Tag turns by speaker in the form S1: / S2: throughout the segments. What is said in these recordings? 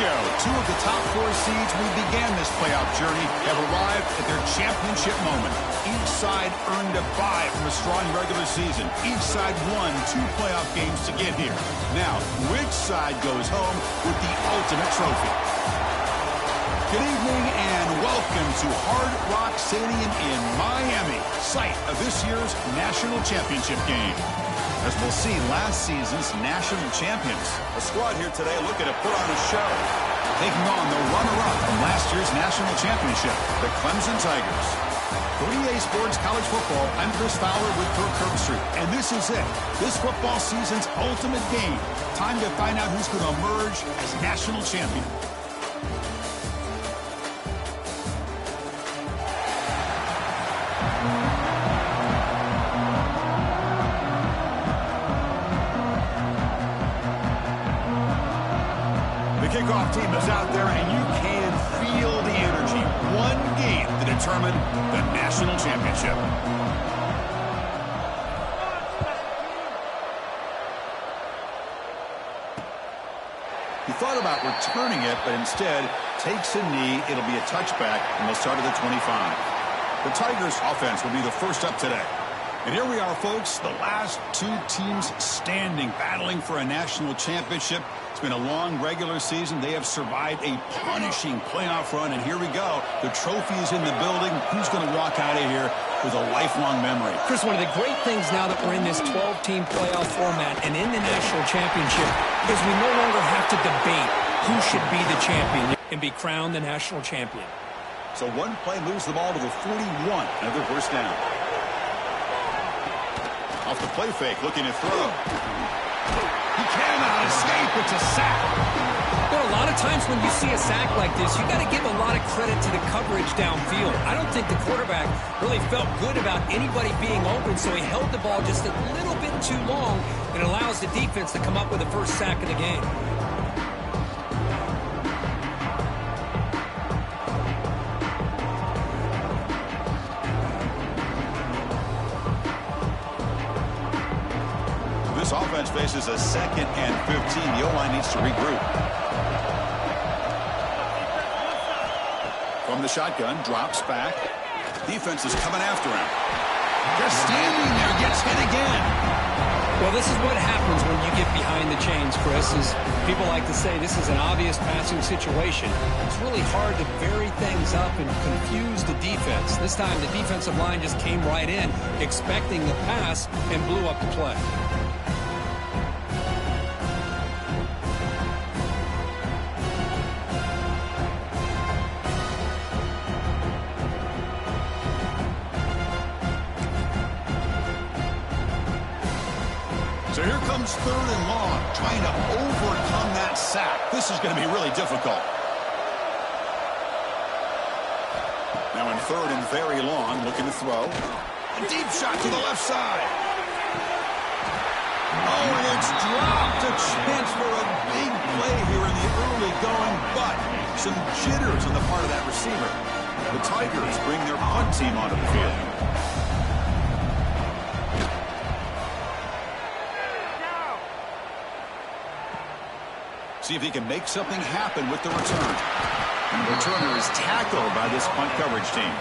S1: go. Two of the top 4 seeds we began this playoff journey have arrived at their championship moment. Each side earned a bye from a strong regular season. Each side won 2 playoff games to get here. Now, which side goes home with the ultimate trophy? Good evening and welcome to Hard Rock Stadium in Miami, site of this year's national championship game. As we'll see, last season's national champions.
S2: A squad here today looking to put on a show.
S1: Taking on the runner-up from last year's national championship, the Clemson Tigers. For EA Sports College Football, I'm Chris Fowler with Kirk Street, and this is it. This football season's ultimate game. Time to find out who's going to emerge as national champion. Kickoff team is out there, and you can feel the energy. One game to determine the national championship. He thought about returning it, but instead takes a knee. It'll be a touchback, and they'll start at the 25. The Tigers' offense will be the first up today. And here we are, folks, the last 2 teams standing, battling for a national championship. It's been a long regular season. They have survived a punishing playoff run, and here we go. The trophy is in the building. Who's going to walk out of here with a lifelong memory?
S3: Chris, one of the great things now that we're in this 12-team playoff format and in the national championship is we no longer have to debate who should be the champion and be crowned the national champion.
S2: So one play moves the ball to the 41. Another first down. Off the play fake, looking to throw.
S1: He cannot escape. It's a sack.
S3: There are a lot of times when you see a sack like this, you got to give a lot of credit to the coverage downfield. I don't think the quarterback really felt good about anybody being open, so he held the ball just a little bit too long and allows the defense to come up with the first sack of the game.
S2: This offense faces a 2nd and 15. The O-line needs to regroup. From the shotgun, drops back. Defense is coming after him.
S1: Just standing there, gets hit again.
S3: Well, this is what happens when you get behind the chains, Chris. Is people like to say this is an obvious passing situation. It's really hard to vary things up and confuse the defense. This time, the defensive line just came right in, expecting the pass, and blew up the play.
S1: So here comes 3rd and long, trying to overcome that sack. This is going to be really difficult.
S2: Now in 3rd and very long, looking to throw.
S1: A deep shot to the left side. Oh, and it's dropped. A chance for a big play here in the early going, but some jitters on the part of that receiver.
S2: The Tigers bring their punt team onto the field. See if he can make something happen with the return. And the returner is tackled by this punt coverage team.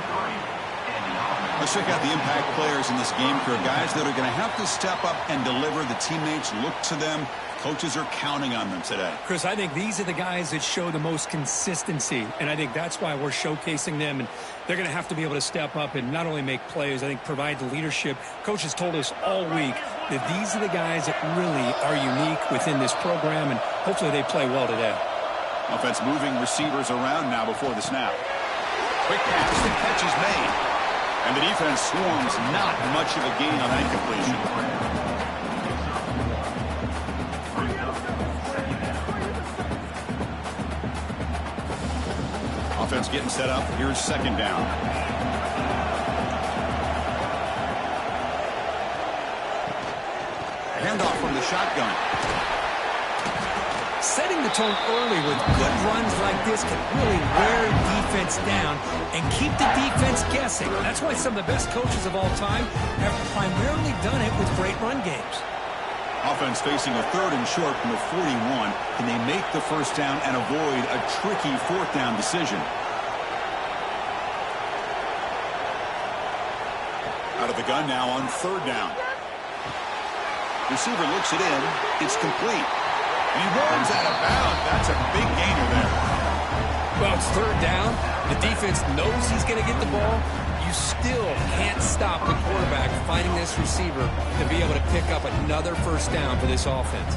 S2: Let's check out the impact players in this game crew. Guys that are going to have to step up and deliver. The teammates look to them. Coaches are counting on them today.
S3: Chris, I think these are the guys that show the most consistency, and I think that's why we're showcasing them, and they're going to have to be able to step up and not only make plays, I think provide the leadership. Coaches told us all week that these are the guys that really are unique within this program, and hopefully they play well today.
S2: Offense moving receivers around now before the snap.
S1: Quick pass, the catch is made.
S2: And the defense swarms, not much of a gain on that completion. Offense getting set up. Here's 2nd down. Handoff from the shotgun.
S3: Setting the tone early with good runs like this can really wear defense down and keep the defense guessing. That's why some of the best coaches of all time have primarily done it with great run games.
S2: Offense facing a 3rd and short from the 41. Can they make the first down and avoid a tricky 4th down decision? Out of the gun now on 3rd down. Receiver looks it in. It's complete. And he runs out of bounds. That's a big gainer there.
S3: Well, it's 3rd down. The defense knows he's going to get the ball. You still can't stop the quarterback finding this receiver to be able to pick up another first down for this offense.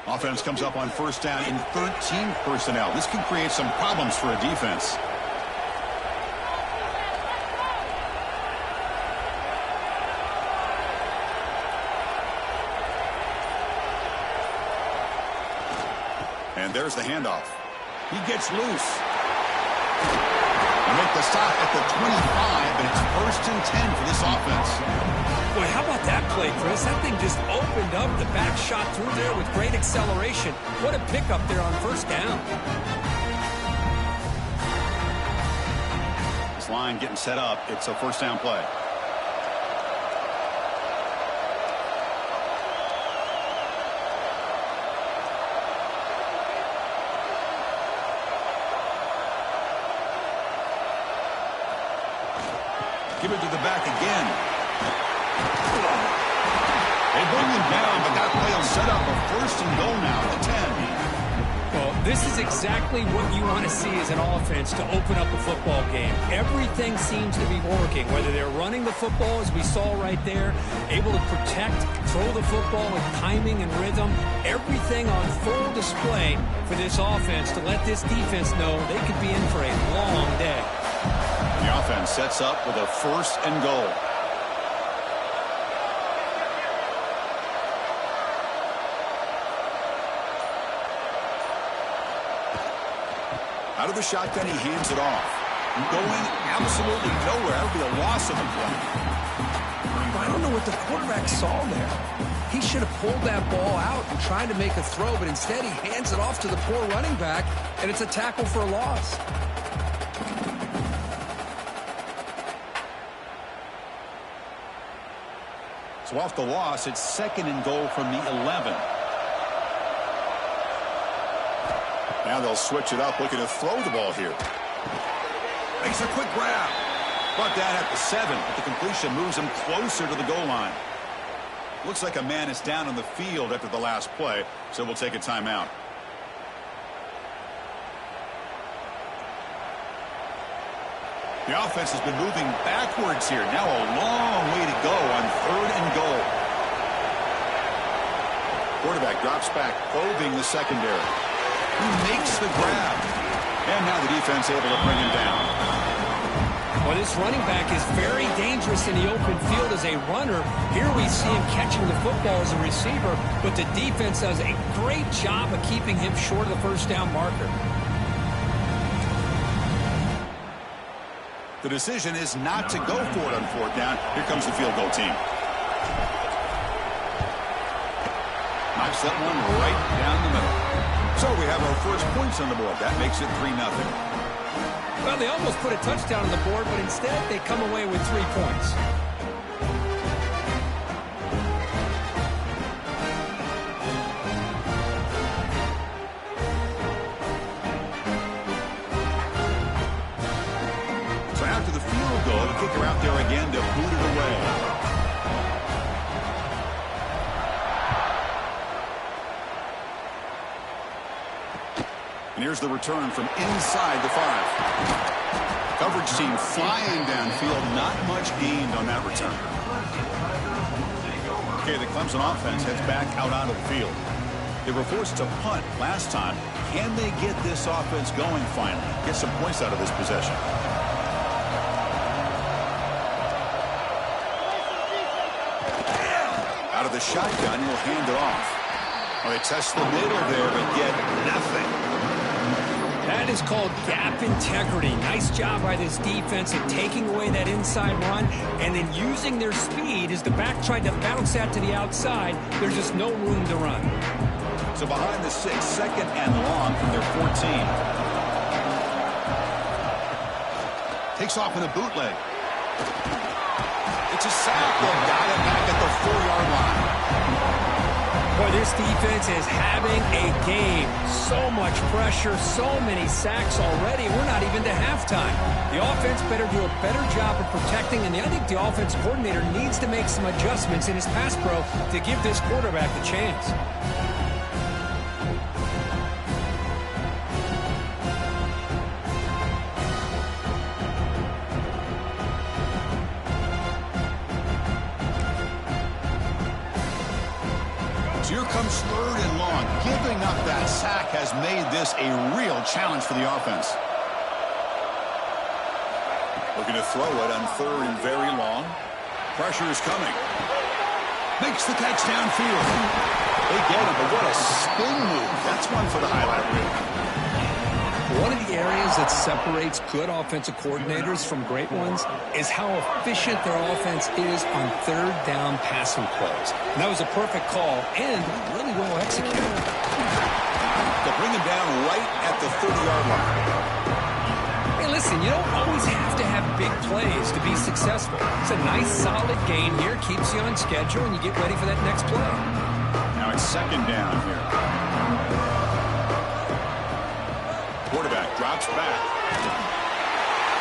S2: Offense comes up on 1st down in 13 personnel. This can create some problems for a defense. And there's the handoff. He gets loose. They make the stop at the 25, and it's 1st and 10 for this offense.
S3: Boy, how about that play, Chris? That thing just opened up. The back shot through there with great acceleration. What a pickup there on 1st down.
S2: This line getting set up. It's a 1st down play. Give it to the back again. They bring him down, but that play will set up a 1st and goal now at the 10.
S3: Well, this is exactly what you want to see as an offense to open up a football game. Everything seems to be working, whether they're running the football, as we saw right there, able to protect, throw the football with timing and rhythm, everything on full display for this offense to let this defense know they could be in for a long day.
S2: The offense sets up with a 1st and goal. Out of the shotgun, he hands it off. Going absolutely nowhere. That would be a loss of the play.
S3: I don't know what the quarterback saw there. He should have pulled that ball out and tried to make a throw, but instead he hands it off to the poor running back, and it's a tackle for a loss.
S2: So off the loss, it's 2nd and goal from the 11. Now they'll switch it up, looking to throw the ball here. Makes a quick grab. Brought down at the 7, but the completion moves him closer to the goal line. Looks like a man is down on the field after the last play, so we'll take a timeout. The offense has been moving backwards here. Now a long way to go on 3rd and goal. Quarterback drops back, probing the secondary. He makes the grab. And now the defense able to bring him down.
S3: Well, this running back is very dangerous in the open field as a runner. Here we see him catching the football as a receiver, but the defense does a great job of keeping him short of the 1st down marker.
S2: The decision is not to go for it on 4th down. Here comes the field goal team. Knocks that one right down the middle. So we have our first points on the board. That makes it 3-0.
S3: Well, they almost put a touchdown on the board, but instead they come away with 3 points.
S2: So after the field goal, the kicker out there again to boot it away. And here's the return from inside the 5. Coverage team flying downfield. Not much gained on that return. Okay, the Clemson offense heads back out onto the field. They were forced to punt last time. Can they get this offense going finally? Get some points out of this possession. Out of the shotgun, he'll hand it off. Well, they test the middle there, but get nothing.
S3: That is called gap integrity. Nice job by this defense at taking away that inside run and then using their speed as the back tried to bounce that to the outside. There's just no room to run.
S2: So behind the 6, second and long from their 14. Takes off in a bootleg. It's a sack. They've got it back at the 4-yard line.
S3: Boy, this defense is having a game. So much pressure, so many sacks already. We're not even to halftime. The offense better do a better job of protecting, and I think the offense coordinator needs to make some adjustments in his pass pro to give this quarterback a chance.
S2: Here comes third and long. Giving up that sack has made this a real challenge for the offense. Looking to throw it on third and very long. Pressure is coming. Makes the catch downfield. They get it, but what a spin move. That's one for the highlight reel.
S3: One of the areas that separates good offensive coordinators from great ones is how efficient their offense is on third down passing plays. And that was a perfect call and really well executed.
S2: They'll bring him down right at the 30-yard line.
S3: Hey, listen, you don't always have to have big plays to be successful. It's a nice, solid gain here, keeps you on schedule, and you get ready for that next play.
S2: Now it's second down here. Quarterback drops back.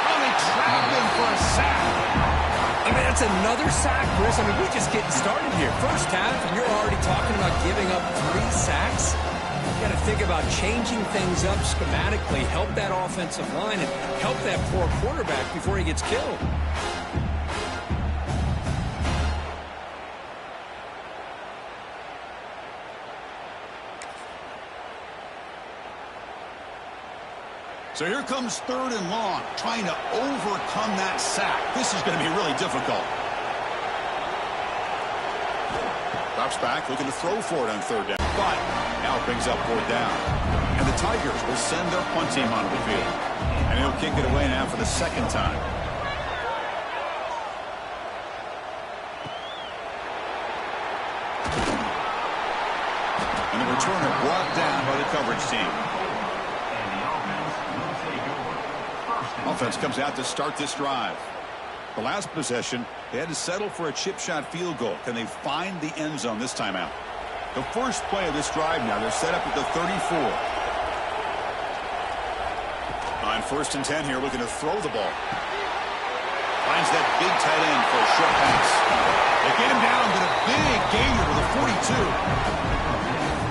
S2: Oh, they trap him for a sack.
S3: I mean, that's another sack, Chris. I mean, we're just getting started here. First half, and you're already talking about giving up 3 sacks. You got to think about changing things up schematically, help that offensive line, and help that poor quarterback before he gets killed.
S2: So here comes third and long, trying to overcome that sack. This is going to be really difficult. Drops back, looking to throw for it on third down. But now it brings up fourth down. And the Tigers will send their punt team onto the field. And he'll kick it away now for the second time. And the returner brought down by the coverage team. Offense comes out to start this drive. The last possession, they had to settle for a chip shot field goal. Can they find the end zone this time out? The first play of this drive now, they're set up at the 34. On 1st and 10 here, looking to throw the ball. Finds that big tight end for a short pass. They get him down to the big gainer with a 42.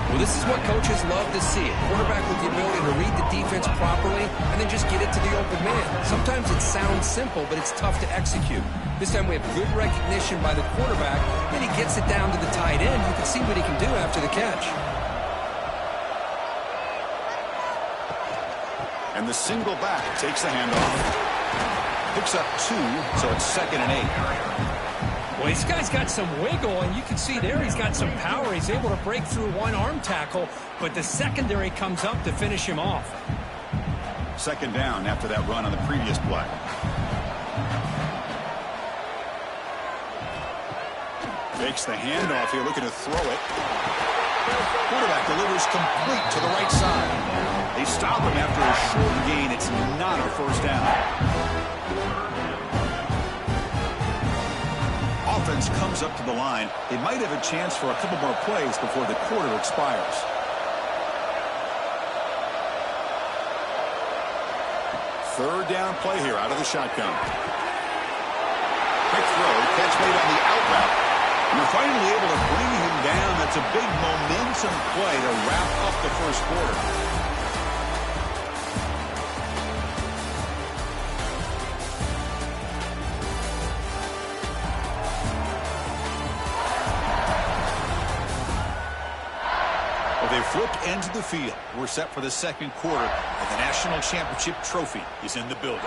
S3: Well, this is what coaches love to see. A quarterback with the ability to read the defense properly and then just get it to the open man. Sometimes it sounds simple, but it's tough to execute. This time we have good recognition by the quarterback, and he gets it down to the tight end. You can see what he can do after the catch.
S2: And the single back takes the handoff. Picks up 2, so it's second and 8.
S3: Well, this guy's got some wiggle, and you can see there he's got some power. He's able to break through one arm tackle, but the secondary comes up to finish him off.
S2: Second down after that run on the previous play. Makes the handoff here, looking to throw it. Quarterback delivers complete to the right side. They stop him after a short gain. It's not a first down. Offense comes up to the line. They might have a chance for a couple more plays before the quarter expires. Third down play here out of the shotgun. Quick throw, catch made on the out route. And they're finally able to bring him down. That's a big momentum play to wrap up the first quarter. They flipped into the field. We're set for the second quarter, and the national championship trophy is in the building.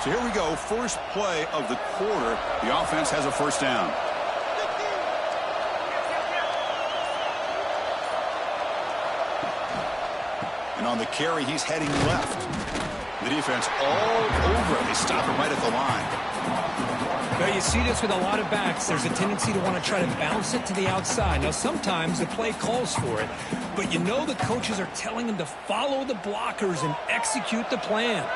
S2: So here we go, first play of the quarter. The offense has a first down. And on the carry, he's heading left. The defense all over him. They stop him right at the line.
S3: Well, you see this with a lot of backs. There's a tendency to want to try to bounce it to the outside. Now, sometimes the play calls for it, but you know the coaches are telling them to follow the blockers and execute the plan.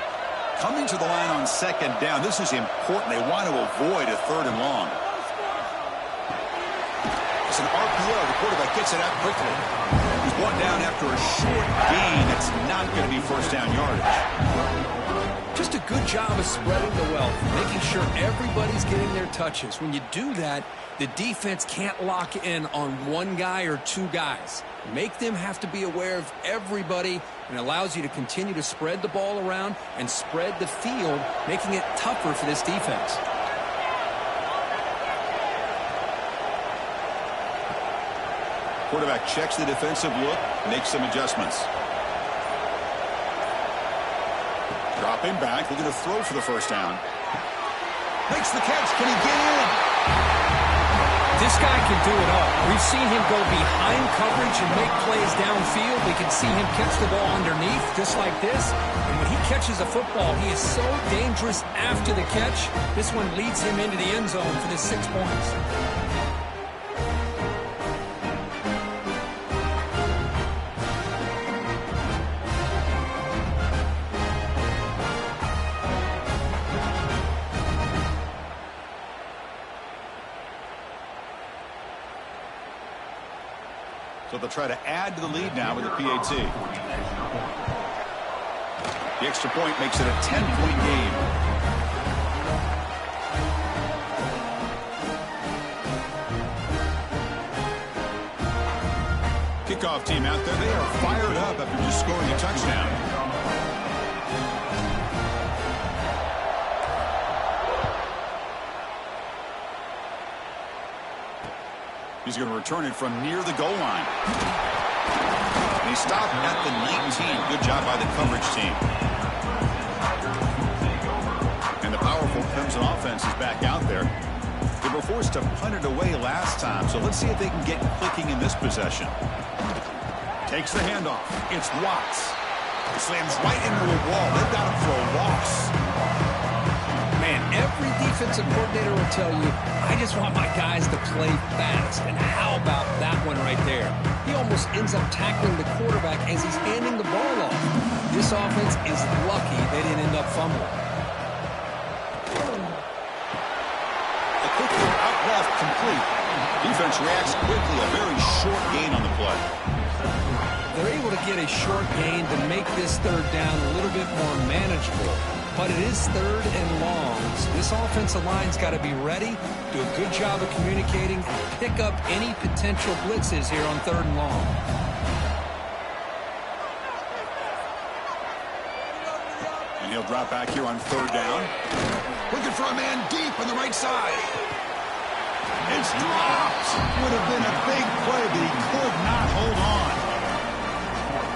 S2: Coming to the line on second down, this is important. They want to avoid a third and long. It's an RPO. The quarterback gets it out quickly. He's brought down after a short gain. That's not going to be first down yardage.
S3: Just a good job of spreading the wealth, making sure everybody's getting their touches. When you do that, the defense can't lock in on one guy or two guys. Make them have to be aware of everybody, and allows you to continue to spread the ball around and spread the field, making it tougher for this defense.
S2: Quarterback checks the defensive look, makes some adjustments. Dropping back, looking to throw for the first down. Makes the catch. Can he get in?
S3: This guy can do it all. We've seen him go behind coverage and make plays downfield. We can see him catch the ball underneath just like this. And when he catches a football, he is so dangerous after the catch. This one leads him into the end zone for the 6 points.
S2: So they'll try to add to the lead now with the PAT. The extra point makes it a 10-point game. Kickoff team out there. They are fired up after just scoring a touchdown. He's going to return it from near the goal line. And he stopped at the 19. Good job by the coverage team. And the powerful Clemson offense is back out there. They were forced to punt it away last time, so let's see if they can get clicking in this possession. Takes the handoff. It's Watts. He slams right into a wall. They've got him for a loss.
S3: Man, every defensive coordinator will tell you, I just want my guys to play fast. And how about that one right there? He almost ends up tackling the quarterback as he's handing the ball off. This offense is lucky they didn't end up fumbling.
S2: A quick one out left, complete. Defense reacts quickly. A very short gain on the play.
S3: They're able to get a short gain to make this third down a little bit more manageable. But it is third and long. So this offensive line's got to be ready, do a good job of communicating, and pick up any potential blitzes here on third and long.
S2: And he'll drop back here on third down. Looking for a man deep on the right side. It's dropped. Would have been a big play, but he could not hold on.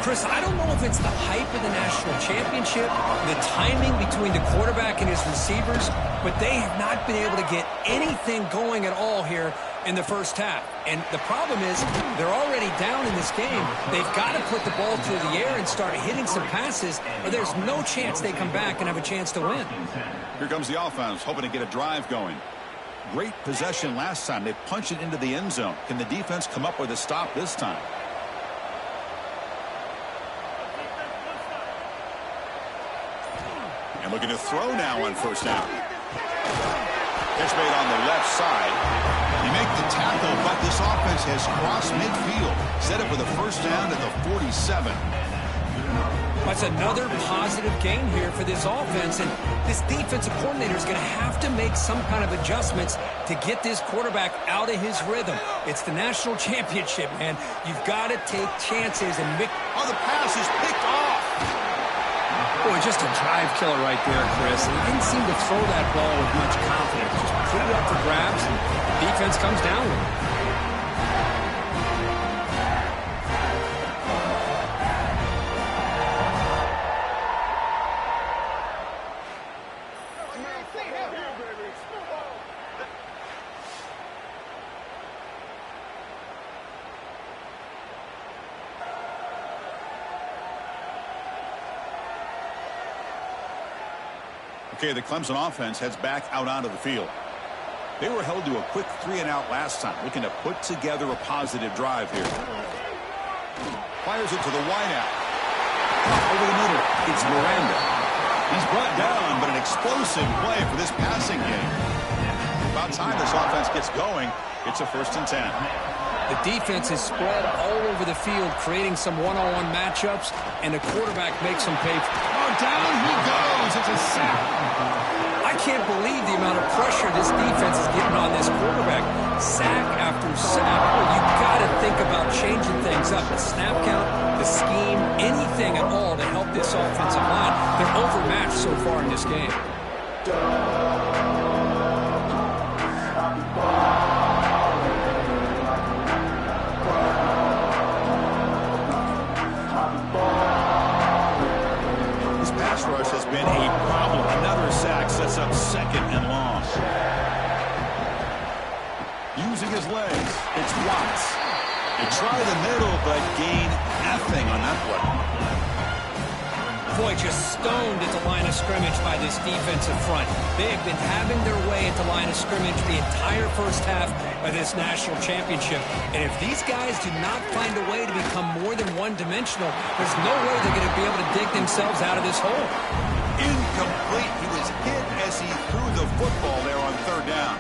S3: Chris, I don't know if it's the hype of the national championship, the timing between the quarterback and his receivers, but they have not been able to get anything going at all here in the first half. And the problem is they're already down in this game. They've got to put the ball through the air and start hitting some passes, or there's no chance they come back and have a chance to win.
S2: Here comes the offense, hoping to get a drive going. Great possession last time. They punched it into the end zone. Can the defense come up with a stop this time? And looking to throw now on first down. Catch made on the left side. You make the tackle, but this offense has crossed midfield. Set up with a first down at the 47.
S3: That's another positive gain here for this offense, and this defensive coordinator is going to have to make some kind of adjustments to get this quarterback out of his rhythm. It's the national championship, man. You've got to take chances and make...
S2: Oh, the pass is picked off.
S3: Boy, just a drive killer right there, Chris. And he didn't seem to throw that ball with much confidence. Just put it up for grabs, and the defense comes down with it.
S2: Okay, the Clemson offense heads back out onto the field. They were held to a quick 3-and-out last time, looking to put together a positive drive here. Fires it to the wideout. Over the middle, it's Miranda. He's brought down, but an explosive play for this passing game. About time this offense gets going. It's a 1st and 10.
S3: The defense is spread all over the field, creating some one-on-one matchups, and the quarterback makes them pay.
S1: Oh, down he goes. It's a sack.
S3: I can't believe the amount of pressure this defense is getting on this quarterback. Sack after sack. Well, you got to think about changing things up. The snap count, the scheme, anything at all to help this offensive line. They're overmatched so far in this game.
S2: Rush has been a problem. Another sack sets up 2nd and long. Using his legs, it's Watts. They try the middle, but gain nothing on that play.
S3: Boy, just stoned at the line of scrimmage by this defensive front. They have been having their way at the line of scrimmage the entire first half of this national championship. And if these guys do not find a way to become more than one-dimensional, there's no way they're going to be able to dig themselves out of this hole.
S2: Incomplete. He was hit as he threw the football there on 3rd down.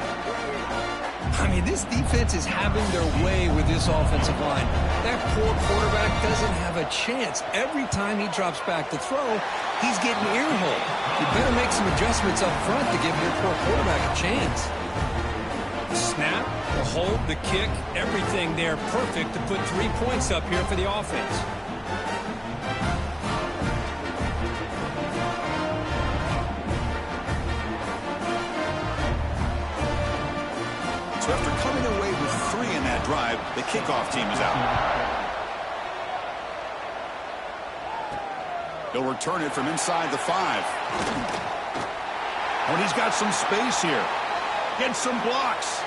S3: I mean, this defense is having their way with this offensive line. That poor quarterback doesn't have a chance. Every time he drops back to throw, he's getting ear-holed. You better make some adjustments up front to give your poor quarterback a chance. The snap, the hold, the kick, everything there perfect to put 3 points up here for the offense.
S2: So after coming away with 3 in that drive, the kickoff team is out. They'll return it from inside the 5. Oh, and he's got some space here. Gets some blocks.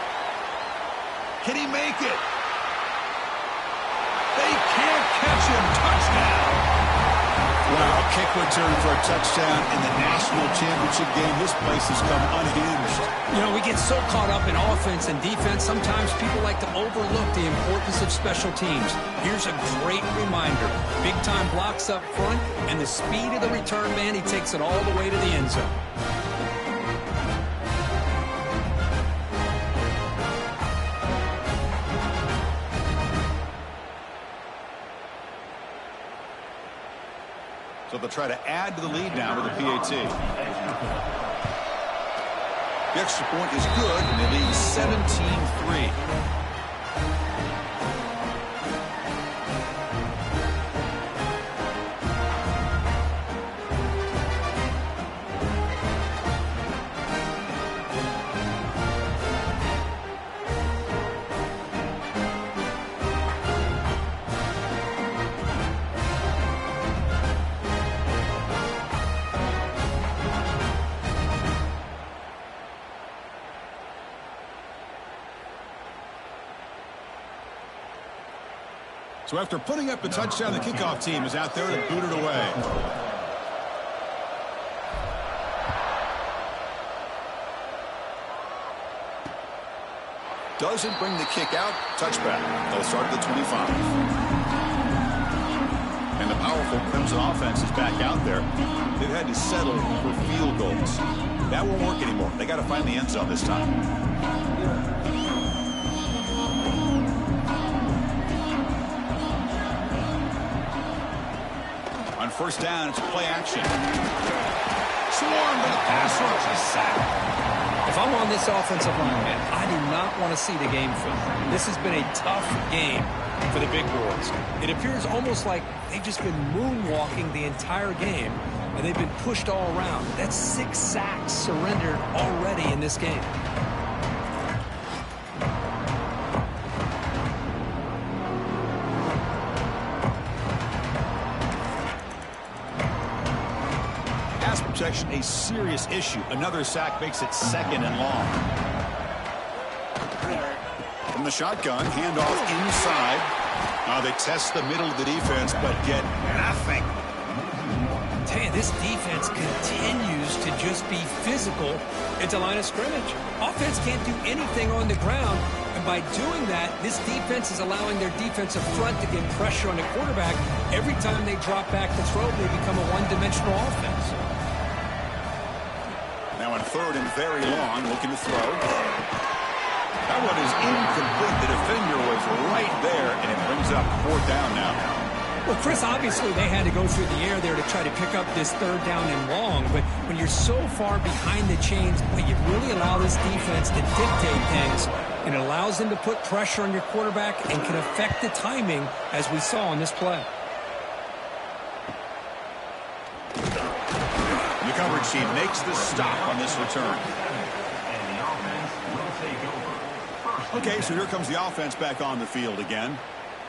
S2: Can he make it? They can't catch him. Touchdown. Wow, kick return for a touchdown in the national championship game. This place has come unhinged.
S3: You know, we get so caught up in offense and defense, sometimes people like to overlook the importance of special teams. Here's a great reminder. Big-time blocks up front, and the speed of the return man, he takes it all the way to the end zone.
S2: So they'll try to add to the lead now with a PAT. The extra point is good, and they lead 17-3. So after putting up the touchdown, the kickoff team is out there to boot it away. Doesn't bring the kick out. Touchback. They'll start at the 25. And the powerful Clemson offense is back out there. They've had to settle for field goals. That won't work anymore. They got to find the end zone this time. On 1st down, it's play action. Swarmed by the pass rush. A sack.
S3: If I'm on this offensive line, man, I do not want to see the game film. This has been a tough game for the big boys. It appears almost like they've just been moonwalking the entire game, and they've been pushed all around. That's 6 sacks surrendered already in this game.
S2: interception a serious issue. Another sack makes it 2nd and long. From the shotgun, handoff inside. They test the middle of the defense, but get nothing.
S3: Hey, this defense continues to just be physical at the line of scrimmage. Offense can't do anything on the ground, and by doing that, this defense is allowing their defensive front to get pressure on the quarterback. Every time they drop back to throw, they become a one-dimensional offense.
S2: Now on 3rd and very long, looking to throw. That one is incomplete. The defender was right there, and it brings up 4th down now.
S3: Well, Chris, obviously they had to go through the air there to try to pick up this 3rd down and long, but when you're so far behind the chains, you really allow this defense to dictate things, and it allows them to put pressure on your quarterback and can affect the timing, as we saw on this play.
S2: The coverage team makes the stop on this return. Okay, so here comes the offense back on the field again.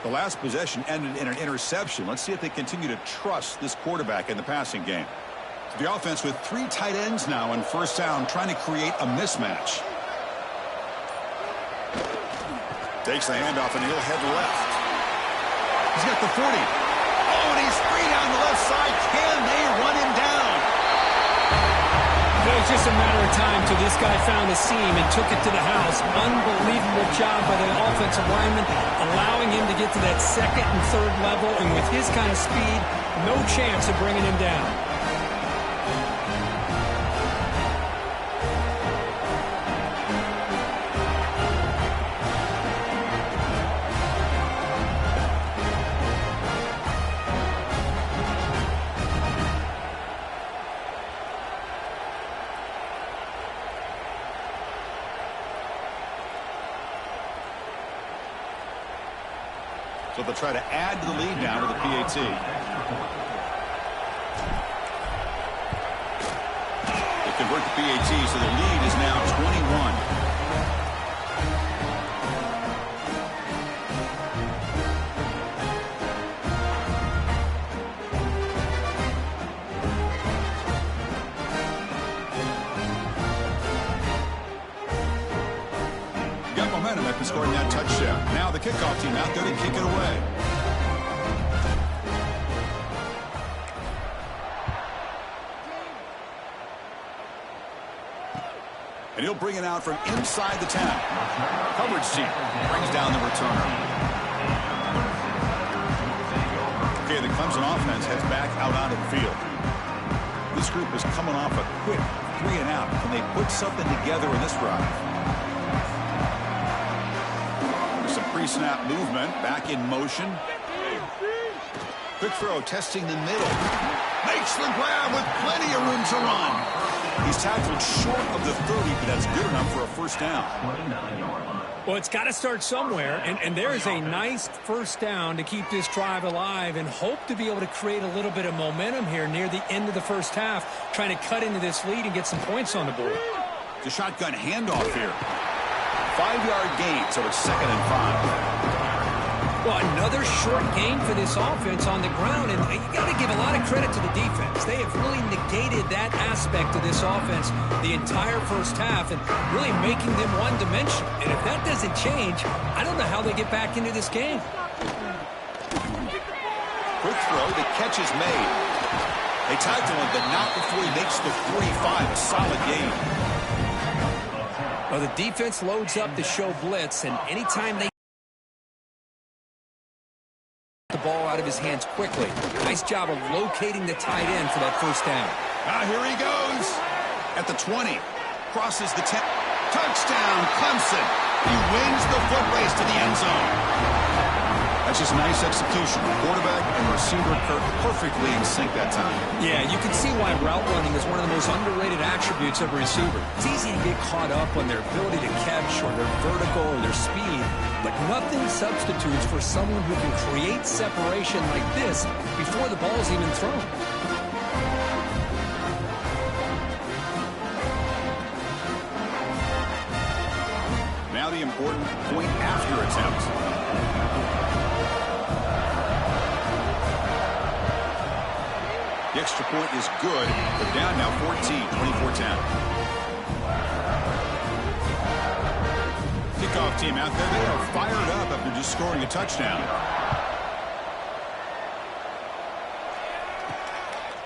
S2: The last possession ended in an interception. Let's see if they continue to trust this quarterback in the passing game. The offense with 3 tight ends now on 1st down, trying to create a mismatch. Takes the handoff, and he'll head left. He's got the 40. Oh, and he's free down the left side. Can they run him down?
S3: It was just a matter of time till this guy found a seam and took it to the house. Unbelievable job by the offensive lineman, allowing him to get to that 2nd and 3rd level, and with his kind of speed, no chance of bringing him down.
S2: So they'll try to add to the lead now with the PAT. They convert the PAT, so the lead is now 21. Got momentum after scoring that touchdown. Now the kickoff team out there to kick it away. And he'll bring it out from inside the 10. Coverage team brings down the returner. Okay, the Clemson offense heads back out onto the field. This group is coming off a quick 3 and out. Can they put something together in this drive? Some pre-snap movement, back in motion. Quick throw, testing the middle. Makes the grab with plenty of room to run. He's tackled short of the 30, but that's good enough for a 1st down.
S3: Well, it's got to start somewhere, and there is a nice 1st down to keep this drive alive and hope to be able to create a little bit of momentum here near the end of the 1st half, trying to cut into this lead and get some points on the board.
S2: The shotgun handoff here. 5-yard gain, so it's 2nd and 5.
S3: Well, another short game for this offense on the ground, and you got to give a lot of credit to the defense. They have really negated that aspect of this offense the entire 1st half and really making them one-dimensional. And if that doesn't change, I don't know how they get back into this game.
S2: Quick throw, the catch is made. They tackle him, but not before he makes the 45, a solid gain.
S3: Well, the defense loads up to show blitz, and anytime they the ball out of his hands quickly. Nice job of locating the tight end for that 1st down.
S2: Here he goes. At the 20. Crosses the 10. Touchdown, Clemson. He wins the foot race to the end zone. That's just nice execution. Quarterback and receiver perfectly in sync that time.
S3: Yeah, you can see why route running is one of the most underrated attributes of a receiver. It's easy to get caught up on their ability to catch or their vertical or their speed, but nothing substitutes for someone who can create separation like this before the ball's even thrown.
S2: Now the important point after attempt. The extra point is good. They're down now 14, 24-10. Kickoff team out there. They are fired up after just scoring a touchdown.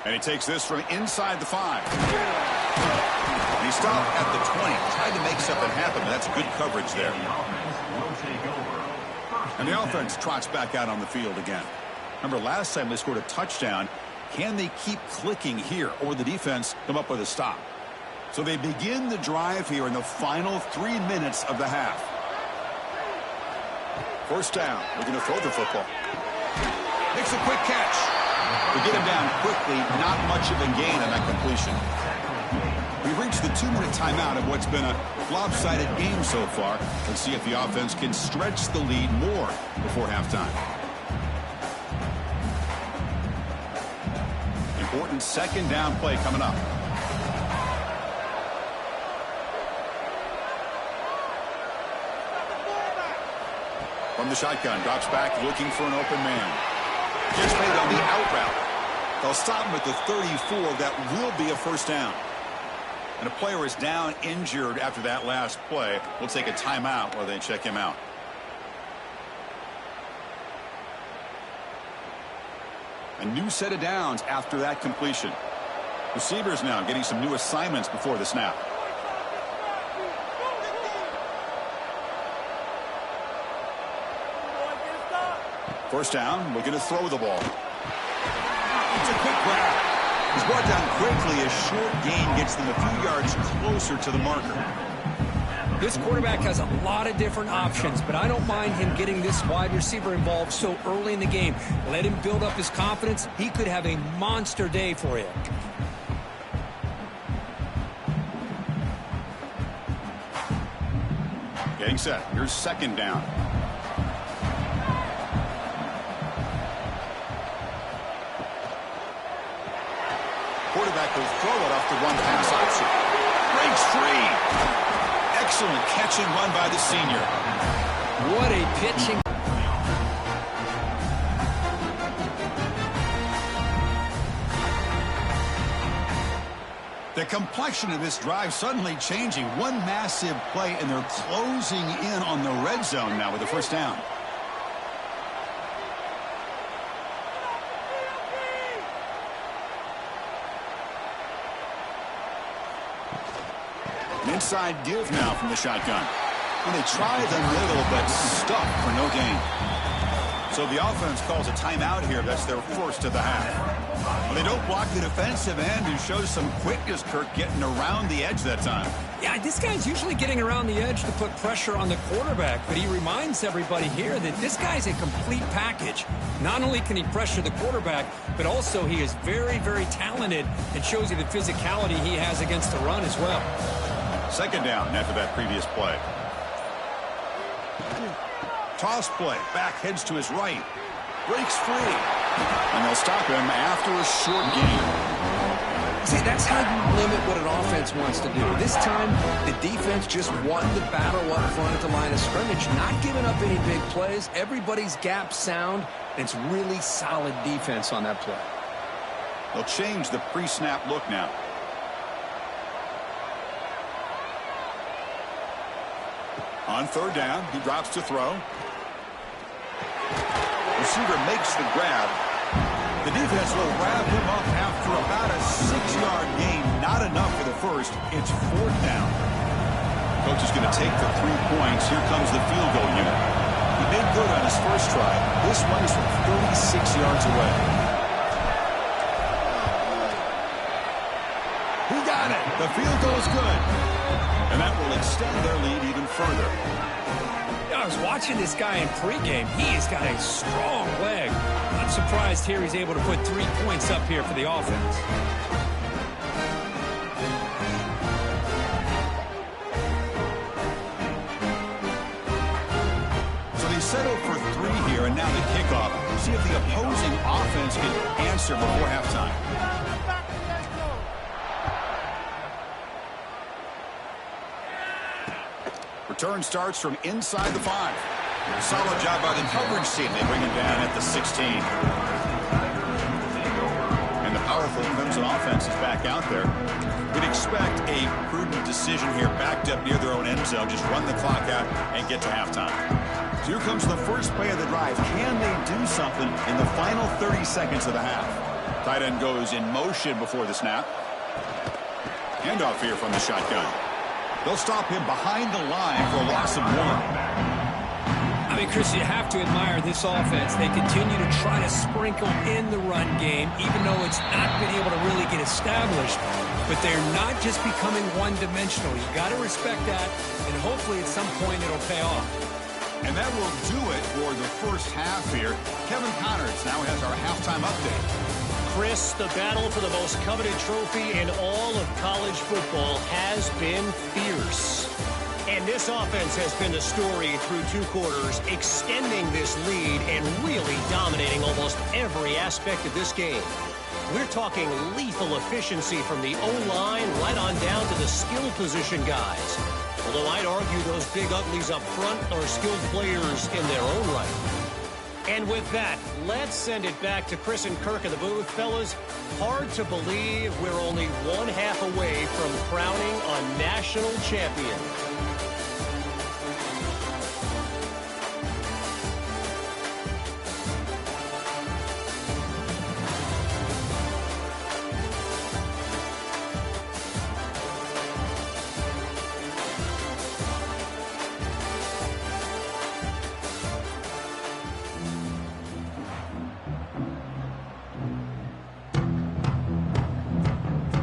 S2: And he takes this from inside the 5. And he stopped at the 20. Tried to make something happen, but that's good coverage there. And the offense trots back out on the field again. Remember, last time they scored a touchdown. Can they keep clicking here, or the defense come up with a stop? So they begin the drive here in the final 3 minutes of the half. First down. We're going to throw the football. Makes a quick catch. They get him down quickly. Not much of a gain on that completion. We've reached the 2-minute timeout of what's been a lopsided game so far. Let's see if the offense can stretch the lead more before halftime. Important second down play coming up. From the shotgun, drops back looking for an open man. Gets made on the out route. They'll stop him at the 34. That will be a first down. And a player is down injured after that last play. We'll take a timeout while they check him out. A new set of downs after that completion. Receivers now getting some new assignments before the snap. First down, looking to throw the ball. It's a quick grab. He's brought down quickly. A short gain gets them a few yards closer to the marker.
S3: This quarterback has a lot of different options, but I don't mind him getting this wide receiver involved so early in the game. Let him build up his confidence. He could have a monster day for you.
S2: Getting set. Here's second down. Quarterback will throw it off the run-pass option. Breaks free. Excellent catch and run by the senior.
S3: What a pitching.
S2: The complexion of this drive suddenly changing. One massive play, and they're closing in on the red zone now with the first down. Inside give now from the shotgun. And they try the middle, but stuck for no gain. So the offense calls a timeout here. That's their first of the half. Well, they don't block the defensive end, who shows some quickness, Kirk, getting around the edge that time.
S3: Yeah, this guy's usually getting around the edge to put pressure on the quarterback, but he reminds everybody here that this guy's a complete package. Not only can he pressure the quarterback, but also he is very, very talented and shows you the physicality he has against the run as well.
S2: Second down after that previous play. Toss play. Back heads to his right. Breaks free. And they'll stop him after a short gain.
S4: See, that's how you limit what an offense wants to do. This time, the defense just wanted to battle up front at the line of scrimmage, not giving up any big plays. Everybody's gap sound. And it's really solid defense on that play.
S2: They'll change the pre-snap look now. On third down, he drops to throw. Receiver makes the grab. The defense will wrap him up after about a 6-yard gain. Not enough for the first. It's fourth down. Coach is going to take the 3 points. Here comes the field goal unit. He made good on his first try. This one is from 36 yards away. He got it. The field goal is good. And that will extend their lead even further.
S3: I was watching this guy in pregame. He has got a strong leg. I'm surprised here he's able to put 3 points up here for the offense.
S2: So they settle for 3 here, and now the kickoff. See if the opposing offense can answer before halftime. Return starts from inside the 5. Solid job by the coverage team. They bring him down at the 16. And the powerful Clemson offense is back out there. We'd expect a prudent decision here, backed up near their own end zone. Just run the clock out and get to halftime.
S1: So here comes the first play of the drive. Can they do something in the final 30 seconds of the half?
S2: Tight end goes in motion before the snap. Handoff here from the shotgun. They'll stop him behind the line for a loss of 1.
S3: I mean, Chris, you have to admire this offense. They continue to try to sprinkle in the run game, even though it's not been able to really get established. But they're not just becoming one-dimensional. You got to respect that, and hopefully at some point it'll pay off.
S2: And that will do it for the first half here. Kevin Connors now has our halftime update.
S5: Chris, the battle for the most coveted trophy in all of college football has been fierce. And this offense has been the story through 2 quarters, extending this lead and really dominating almost every aspect of this game. We're talking lethal efficiency from the O-line right on down to the skill position guys. Although I'd argue those big uglies up front are skilled players in their own right. And with that, let's send it back to Chris and Kirk in the booth. Fellas, hard to believe we're only 1/2 away from crowning a national champion.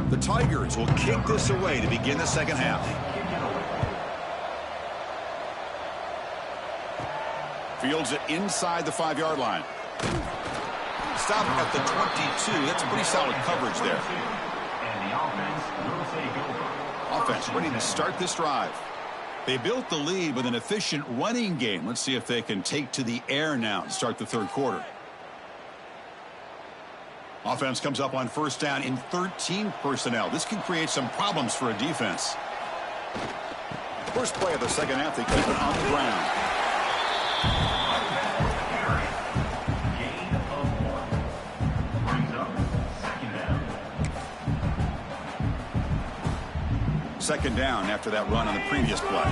S2: The Tigers will kick this away to begin the second half. Fields it inside the 5-yard line. Stop at the 22. That's pretty solid coverage there. Offense ready to start this drive. They built the lead with an efficient running game. Let's see if they can take to the air now and start the 3rd quarter. Offense comes up on 1st down in 13 personnel. This can create some problems for a defense. First play of the second half, they keep it on the ground. Second down after that run on the previous play.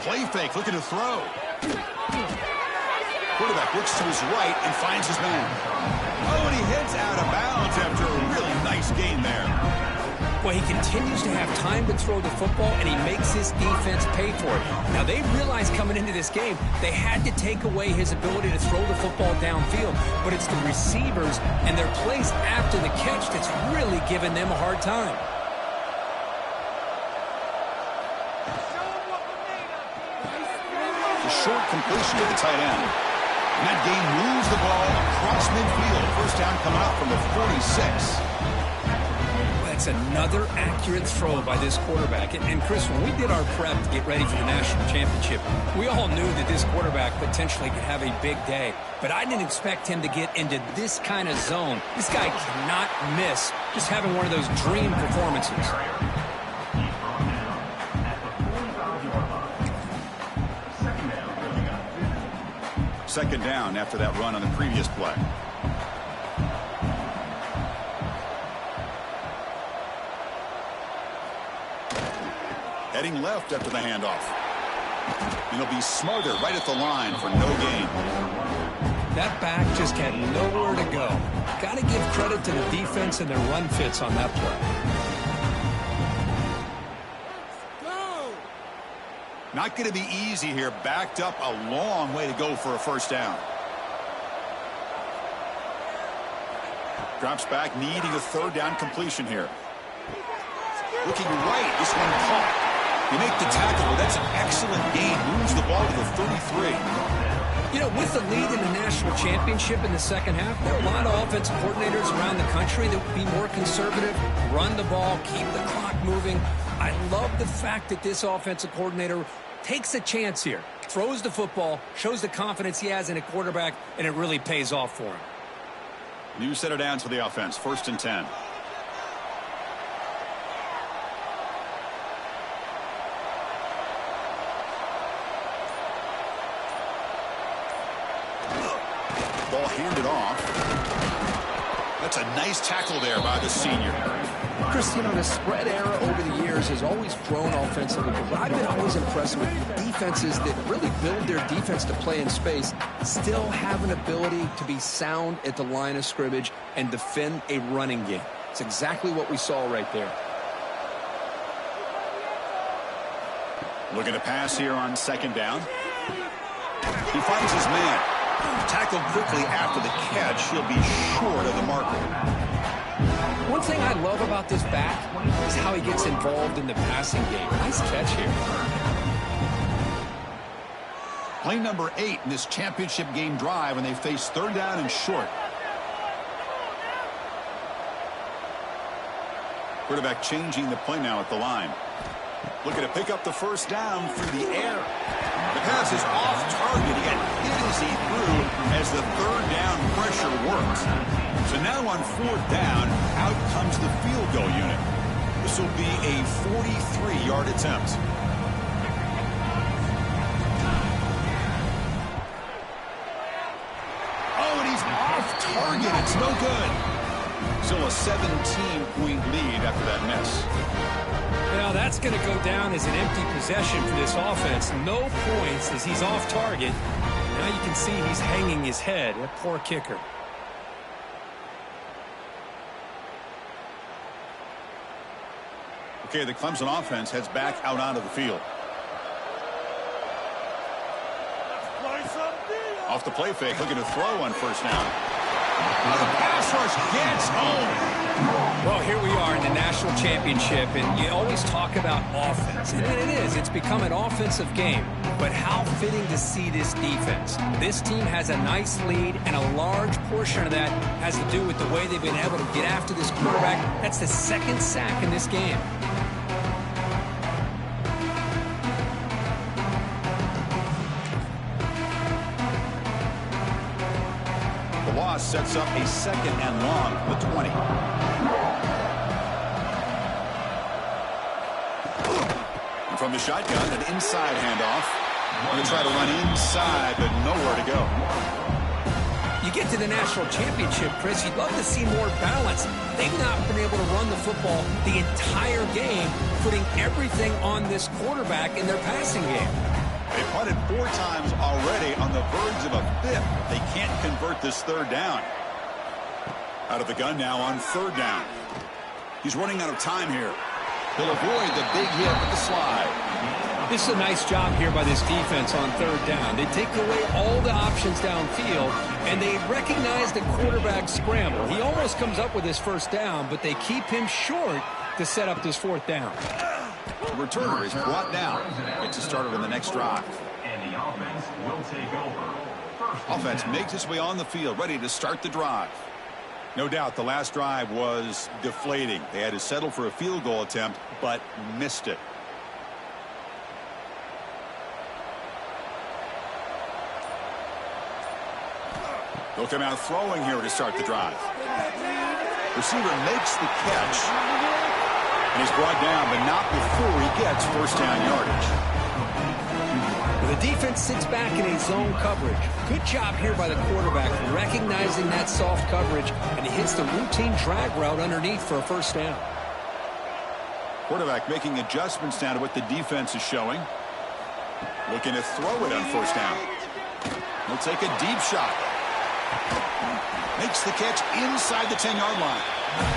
S2: Play fake, looking to throw. Quarterback looks to his right and finds his man. Oh, and he heads out of bounds after a really nice gain there.
S3: Well, he continues to have time to throw the football, and he makes his defense pay for it. Now, they realized coming into this game they had to take away his ability to throw the football downfield, but it's the receivers and their plays after the catch that's really giving them a hard time.
S2: The short completion to the tight end. And that game moves the ball across midfield. First down coming up from the 46.
S3: That's another accurate throw by this quarterback. And Chris, when we did our prep to get ready for the national championship, we all knew that this quarterback potentially could have a big day. But I didn't expect him to get into this kind of zone. This guy cannot miss just having one of those dream performances.
S2: Second down after that run on the previous play. Heading left after the handoff. And he'll be smarter right at the line for no gain.
S3: That back just had nowhere to go. Got to give credit to the defense and their run fits on that play.
S2: Not going to be easy here. Backed up a long way to go for a first down. Drops back, needing a third down completion here. Looking right, this one caught. You make the tackle. Well, that's an excellent gain. Moves the ball to the 33.
S3: You know, with the lead in the national championship in the second half, there are a lot of offensive coordinators around the country that would be more conservative, run the ball, keep the clock moving. I love the fact that this offensive coordinator takes a chance here, throws the football, shows the confidence he has in a quarterback, and it really pays off for him.
S2: New center downs for the offense. 1st and 10. hand it off. That's a nice tackle there by the senior.
S4: Chris, you know, the spread era over the years has always grown offensively, but I've been always impressed with defenses that really build their defense to play in space, still have an ability to be sound at the line of scrimmage and defend a running game. It's exactly what we saw right there.
S2: Looking to pass here on second down. He finds his man. Tackled quickly after the catch. He'll be short of the marker.
S4: One thing I love about this back is how he gets involved in the passing game. Nice catch here.
S2: Play number 8 in this championship game drive, and they face third down and short. Quarterback changing the play now at the line. Looking to pick up the first down through the air. The pass is off target. He got hit as he threw as the third down pressure works. So now on fourth down, out comes the field goal unit. This will be a 43-yard attempt. Oh, and he's off target. It's no good. Still a 17-point lead after that miss.
S3: Well, that's going to go down as an empty possession for this offense. No points as he's off target. Now you can see he's hanging his head. That poor kicker.
S2: Okay, the Clemson offense heads back out onto the field. Off the play fake, looking to throw on first down. Now the pass rush gets home.
S3: Well, here we are in the national championship, and you always talk about offense. And it is. It's become an offensive game. But how fitting to see this defense. This team has a nice lead, and a large portion of that has to do with the way they've been able to get after this quarterback. That's the second sack in this game.
S2: The loss sets up a second and long for the 20. And from the shotgun, an inside handoff. Going to try to run inside, but nowhere to go.
S3: You get to the national championship, Chris, you'd love to see more balance. They've not been able to run the football the entire game, putting everything on this quarterback in their passing game.
S2: They punted 4 times already, on the verge of a 5th. They can't convert this third down. Out of the gun now on third down. He's running out of time here. He'll avoid the big hit with the slide.
S3: This is a nice job here by this defense on third down. They take away all the options downfield, and they recognize the quarterback scramble. He almost comes up with his first down, but they keep him short to set up this fourth down.
S2: The returner is brought down. Gets it started on the next drive.
S6: And the offense will take over.
S2: Offense makes its way on the field, ready to start the drive. No doubt the last drive was deflating. They had to settle for a field goal attempt, but missed it. They'll come out throwing here to start the drive. Receiver makes the catch. And he's brought down, but not before he gets first down yardage.
S3: The defense sits back in a zone coverage. Good job here by the quarterback, recognizing that soft coverage, and he hits the routine drag route underneath for a first down.
S2: Quarterback making adjustments now to what the defense is showing. Looking to throw it on first down. He'll take a deep shot. Makes the catch inside the 10-yard line.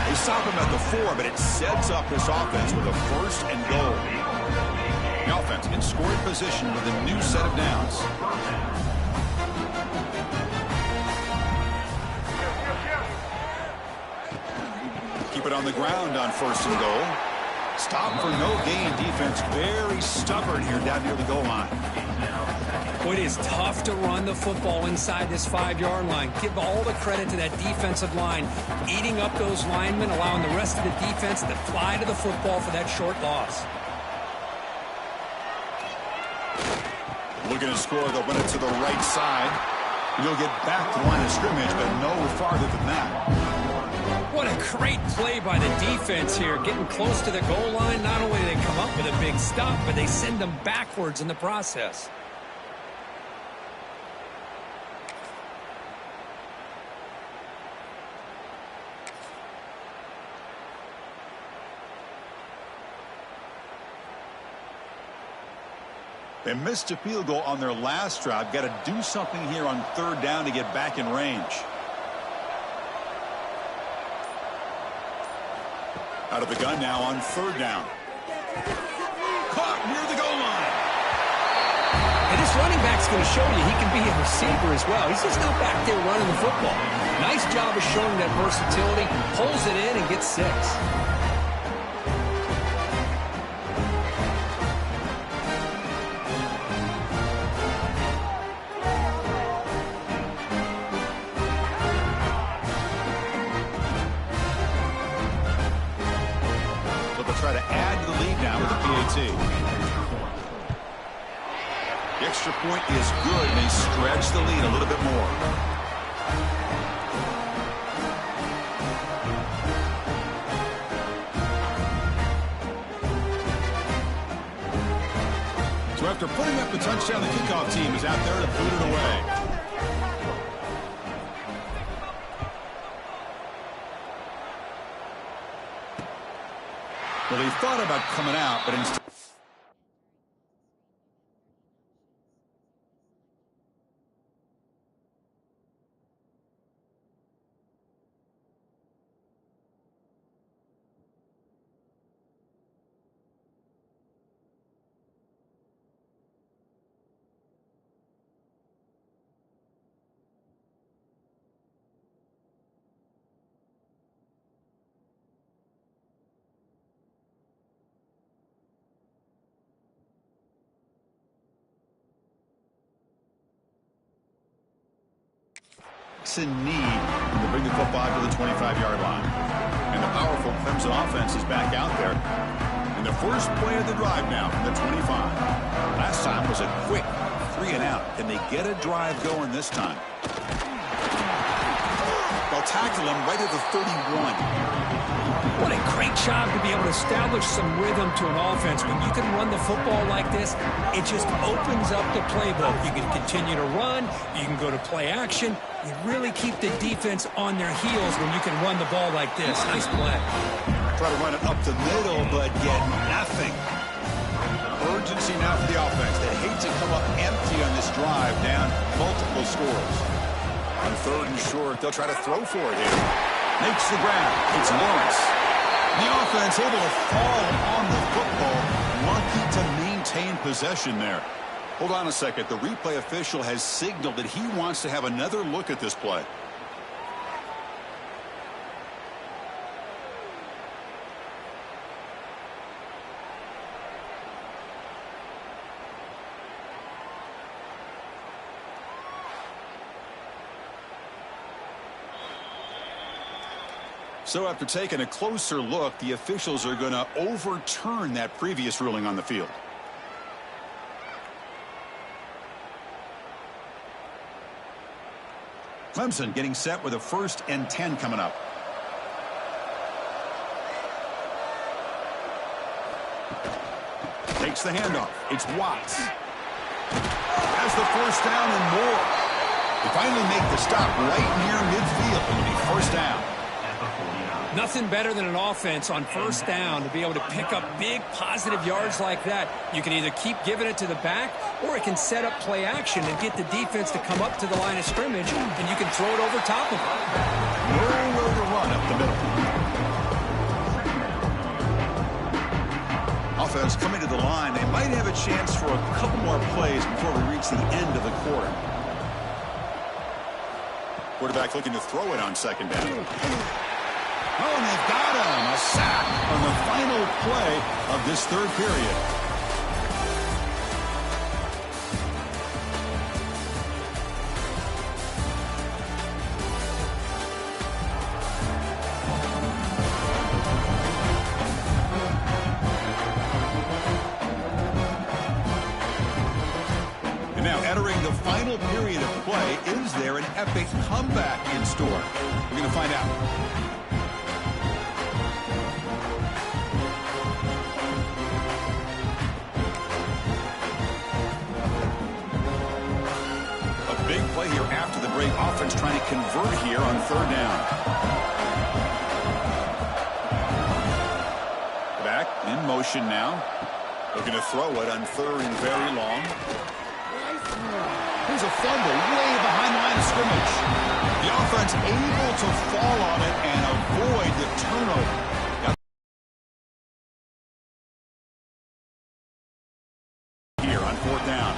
S2: They stop him at the 4, but it sets up this offense with a first and goal. The offense in scoring position with a new set of downs. Keep it on the ground on first and goal. Stop for no gain defense. Very stubborn here down near the goal line.
S3: Boy, it is tough to run the football inside this 5-yard line. Give all the credit to that defensive line, eating up those linemen, allowing the rest of the defense to fly to the football for that short loss.
S2: Looking to score, they'll win it to the right side. You'll get back to the line of scrimmage, but no farther than that.
S3: What a great play by the defense here, getting close to the goal line. Not only do they come up with a big stop, but they send them backwards in the process.
S2: They missed a field goal on their last drive. Got to do something here on 3rd down to get back in range. Out of the gun now on 3rd down. Caught near the goal line.
S4: And this running back's going to show you he can be a receiver as well. He's just not back there running the football. Nice job of showing that versatility. Pulls it in and gets 6.
S2: Try to add to the lead now with the PAT. The extra point is good, and they stretch the lead a little bit more. So after putting up the touchdown, the kickoff team is out there to boot it away. Well, he thought about coming out, but instead... need to bring the football to the 25-yard line. And the powerful Clemson offense is back out there. And the first play of the drive now from the 25. Last time was a quick 3-and-out. Can they get a drive going this time? They'll tackle him right at the 31.
S3: What a great job to be able to establish some rhythm to an offense. When you can run the football like this, it just opens up the playbook. You can continue to run. You can go to play action. You really keep the defense on their heels when you can run the ball like this. Nice play.
S2: Try to run it up the middle, but get nothing. Urgency now for the offense. They hate to come up empty on this drive, down multiple scores. On 3rd and short, they'll try to throw for it here. Makes the grab. It's Lawrence. The offense able to fall on the football. Lucky to maintain possession there. Hold on a second. The replay official has signaled that he wants to have another look at this play. So after taking a closer look, the officials are going to overturn that previous ruling on the field. Clemson getting set with a 1st and 10 coming up. Takes the handoff. It's Watts. Has the 1st down and more. They finally make the stop right near midfield. It'll be 1st down.
S3: Nothing better than an offense on 1st down to be able to pick up big positive yards like that. You can either keep giving it to the back, or it can set up play action and get the defense to come up to the line of scrimmage, and you can throw it over top of it.
S2: Nowhere to run up the middle. Offense coming to the line. They might have a chance for a couple more plays before we reach the end of the quarter. Quarterback looking to throw it on 2nd down. Oh, and they've got him. A sack on the final play of this 3rd period. And now entering the final period of play, is there an epic comeback in store? We're going to find out. Big play here after the break. Offense trying to convert here on 3rd down. Back in motion now. Looking to throw it on 3rd and very long. Here's a fumble way behind the line of scrimmage. The offense able to fall on it and avoid the turnover. Here on 4th down.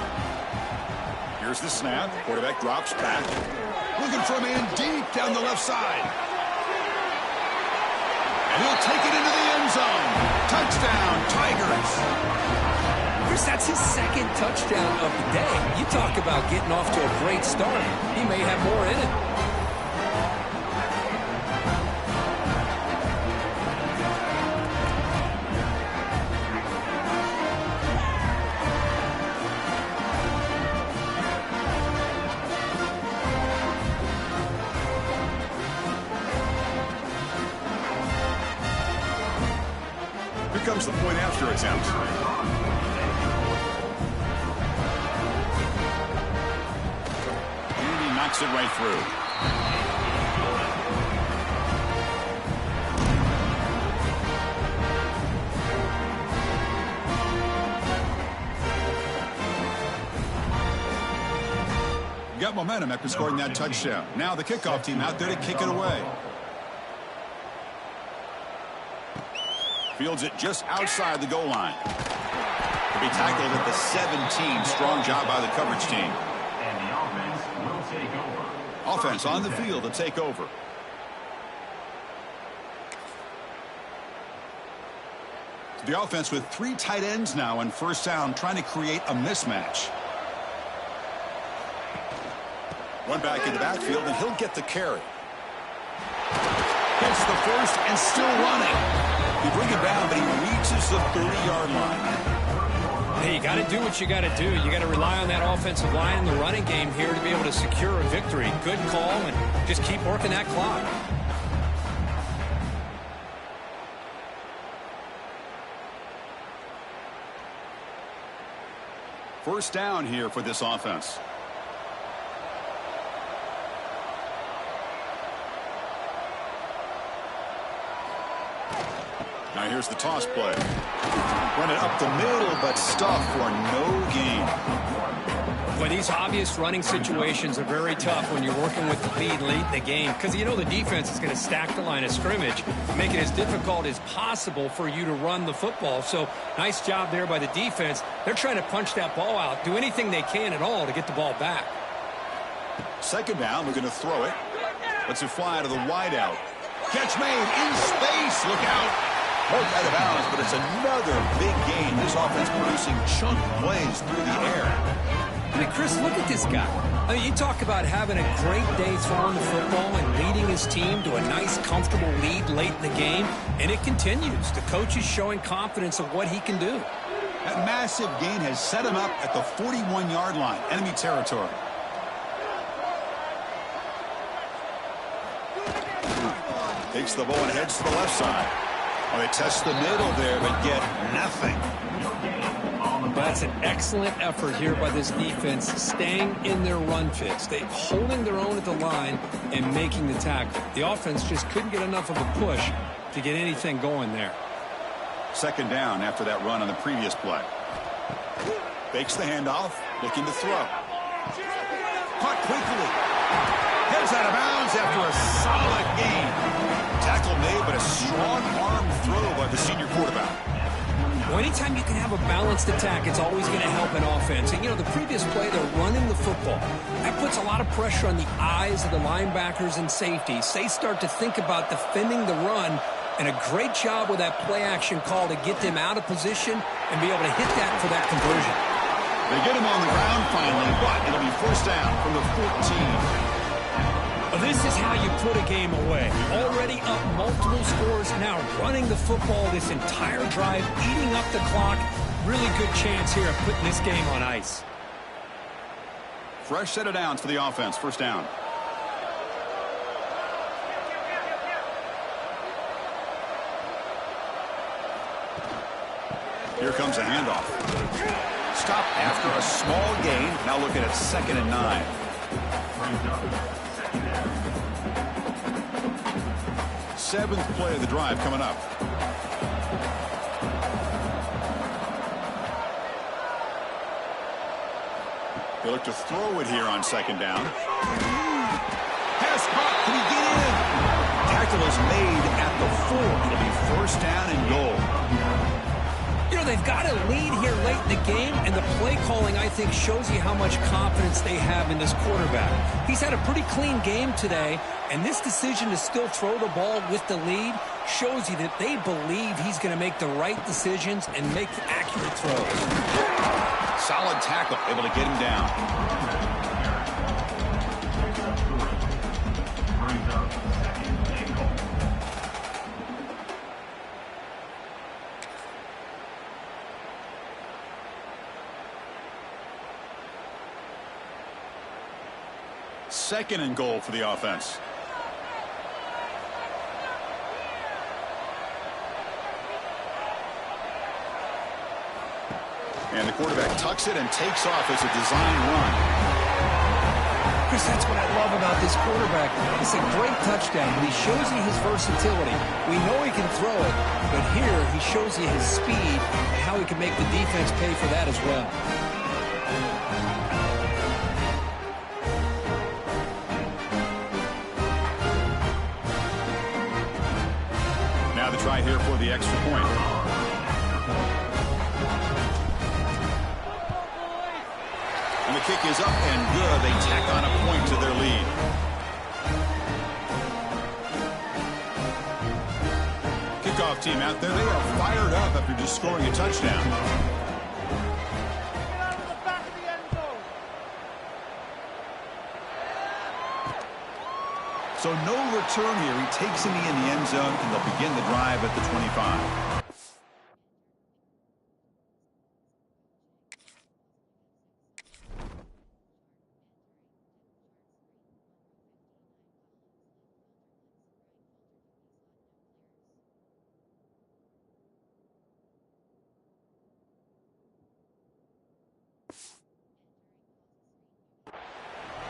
S2: Here's the snap. Quarterback drops back. Looking for a man deep down the left side. And he'll take it into the end zone. Touchdown, Tigers.
S4: Chris, that's his 2nd touchdown of the day. You talk about getting off to a great start. He may have more in it.
S2: Here comes the point after attempt. And he knocks it right through. Got momentum after scoring that touchdown. Now the kickoff team out there to kick it away. Fields it just outside the goal line. To be tackled at the 17. Strong job by the coverage team.
S6: And the offense will take over.
S2: Offense on the field to take over. The offense with 3 tight ends now on 1st down, trying to create a mismatch. One back in the backfield, and he'll get the carry. Gets the first and still running. You bring it down, but he reaches the 30-yard line.
S3: Hey, you got to do what you got to do. You got to rely on that offensive line in the running game here to be able to secure a victory. Good call, and just keep working that clock.
S2: First down here for this offense. Now here's the toss play. Run it up the middle, but stuff for no gain.
S3: Well, these obvious running situations are very tough when you're working with the lead late in the game, because you know the defense is going to stack the line of scrimmage, make it as difficult as possible for you to run the football. So nice job there by the defense. They're trying to punch that ball out, do anything they can at all to get the ball back.
S2: Second down, we're going to throw it. Lets it fly to the wideout. Catch made in space. Look out. Out of bounds, but it's another big gain. This offense producing chunk plays through the air.
S3: I mean, Chris, look at this guy. I mean, you talk about having a great day throwing the football and leading his team to a nice, comfortable lead late in the game, and it continues. The coach is showing confidence of what he can do.
S2: That massive gain has set him up at the 41-yard line, enemy territory. Takes the ball and heads to the left side. Well, they test the middle there, but get nothing.
S3: That's an excellent effort here by this defense, staying in their run fits. They're holding their own at the line and making the tackle. The offense just couldn't get enough of a push to get anything going there.
S2: Second down after that run on the previous play. Fakes the handoff, looking to throw. Caught quickly. Heads out of bounds after a solid gain. Tackle made, but a strong arm throw by the senior quarterback.
S3: Well, anytime you can have a balanced attack, it's always going to help an offense. And, you know, the previous play, they're running the football. That puts a lot of pressure on the eyes of the linebackers and safeties. They start to think about defending the run, and a great job with that play action call to get them out of position and be able to hit that for that conversion.
S2: They get him on the ground finally, but it'll be first down from the 14.
S3: Well, this is how you put a game away. Already up multiple scores, now running the football this entire drive, eating up the clock. Really good chance here of putting this game on ice.
S2: Fresh set of downs for the offense. First down. Here comes a handoff. Stop after a small gain. Now looking at 2nd and 9. Seventh play of the drive coming up. They look to throw it here on 2nd down. Pass caught. Can he get in? Tackle is made at the 4. It'll be 1st down and goal.
S3: You know, they've got a lead here late in the game, and the play calling, I think, shows you how much confidence they have in this quarterback. He's had a pretty clean game today, and this decision to still throw the ball with the lead shows you that they believe he's going to make the right decisions and make accurate throws.
S2: Solid tackle, able to get him down.
S6: Brings up 2nd and goal.
S2: Second and goal for the offense. And the quarterback tucks it and takes off as a design run.
S4: Chris, that's what I love about this quarterback. It's a great touchdown, but he shows you his versatility. We know he can throw it, but here he shows you his speed and how he can make the defense pay for that as well.
S2: Now the try here for the extra point. And the kick is up and good. They tack on a point to their lead. Kickoff team out there. They are fired up after just scoring a touchdown. So no return here. He takes him in the end zone, and they'll begin the drive at the 25.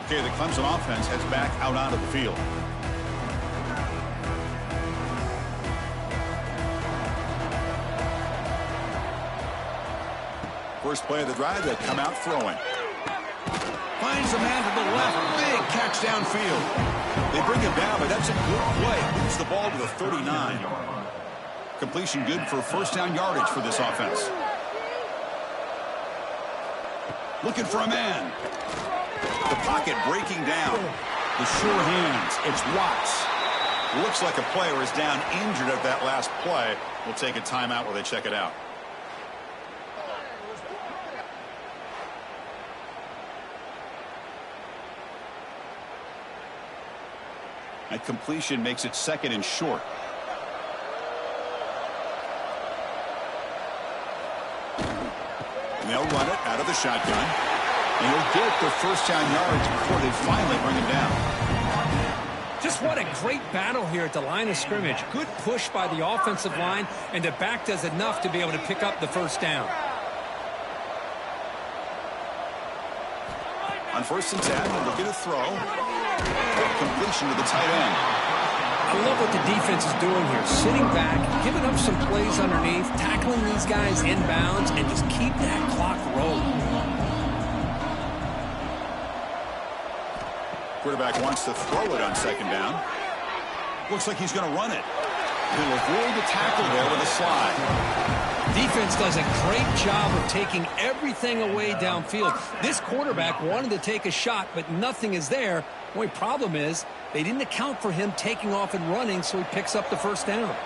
S2: Okay, the Clemson offense heads back out onto the field. First play of the drive, they come out throwing. Finds a man to the left. Big catch downfield. They bring him down, but that's a good play. Moves the ball to the 39. Completion good for 1st down yardage for this offense. Looking for a man. The pocket breaking down. The sure hands. It's Watts. Looks like a player is down injured at that last play. We'll take a timeout while they check it out. That completion makes it 2nd and short. And they'll run it out of the shotgun. And he'll get the 1st down yards before they finally bring him down.
S3: Just what a great battle here at the line of scrimmage. Good push by the offensive line, and the back does enough to be able to pick up the 1st down.
S2: On 1st and 10, they're looking to throw. Completion to the tight end.
S3: I love what the defense is doing here. Sitting back, giving up some plays underneath, tackling these guys inbounds, and just keep that clock rolling.
S2: Quarterback wants to throw it on 2nd down. Looks like he's going to run it. He'll avoid the tackle there with a slide.
S3: Defense does a great job of taking everything away downfield. This quarterback wanted to take a shot, but nothing is there. The only problem is they didn't account for him taking off and running, so he picks up the 1st down.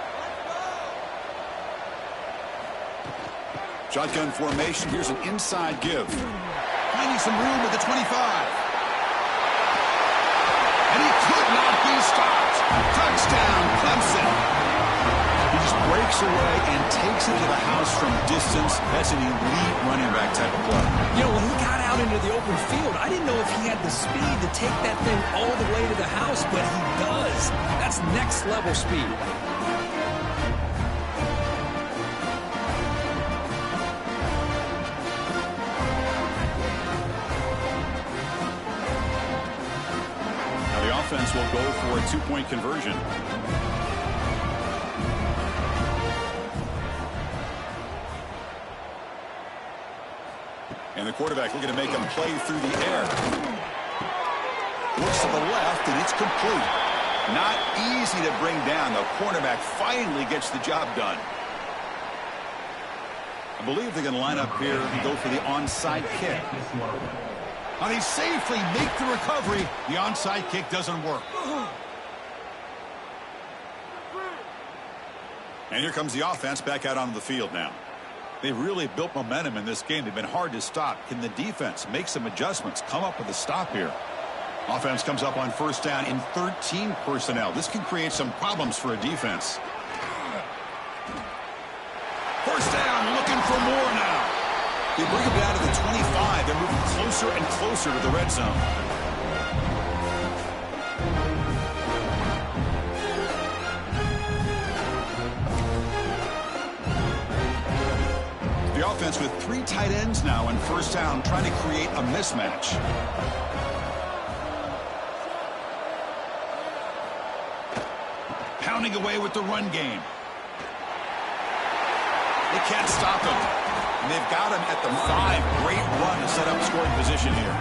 S2: Shotgun formation. Here's an inside give. Finding some room at the 25. And he could not be stopped. Touchdown, Clemson. He just breaks away and takes it to the house from distance. That's an elite running back type of play.
S3: You know, when he got out into the open field, I didn't know if he had the speed to take that thing all the way to the house, but he does. That's next level speed.
S2: Now the offense will go for a 2-point conversion. And And the quarterback looking to make him play through the air. Looks to the left, and it's complete. Not easy to bring down. The cornerback finally gets the job done. I believe they're going to line up here and go for the onside kick.
S1: Now they safely make the recovery. The onside kick doesn't work.
S2: And here comes the offense back out onto the field now. They've really built momentum in this game. They've been hard to stop. Can the defense make some adjustments, come up with a stop here? Offense comes up on first down in 13 personnel. This can create some problems for a defense.
S1: First down, looking for more now.
S2: They bring him down to the 25. They're moving closer and closer to the red zone. The offense with 3 tight ends now on first down, trying to create a mismatch.
S1: Pounding away with the run game. They can't stop him.
S2: And they've got him at the 5. Great run to set up scoring position here.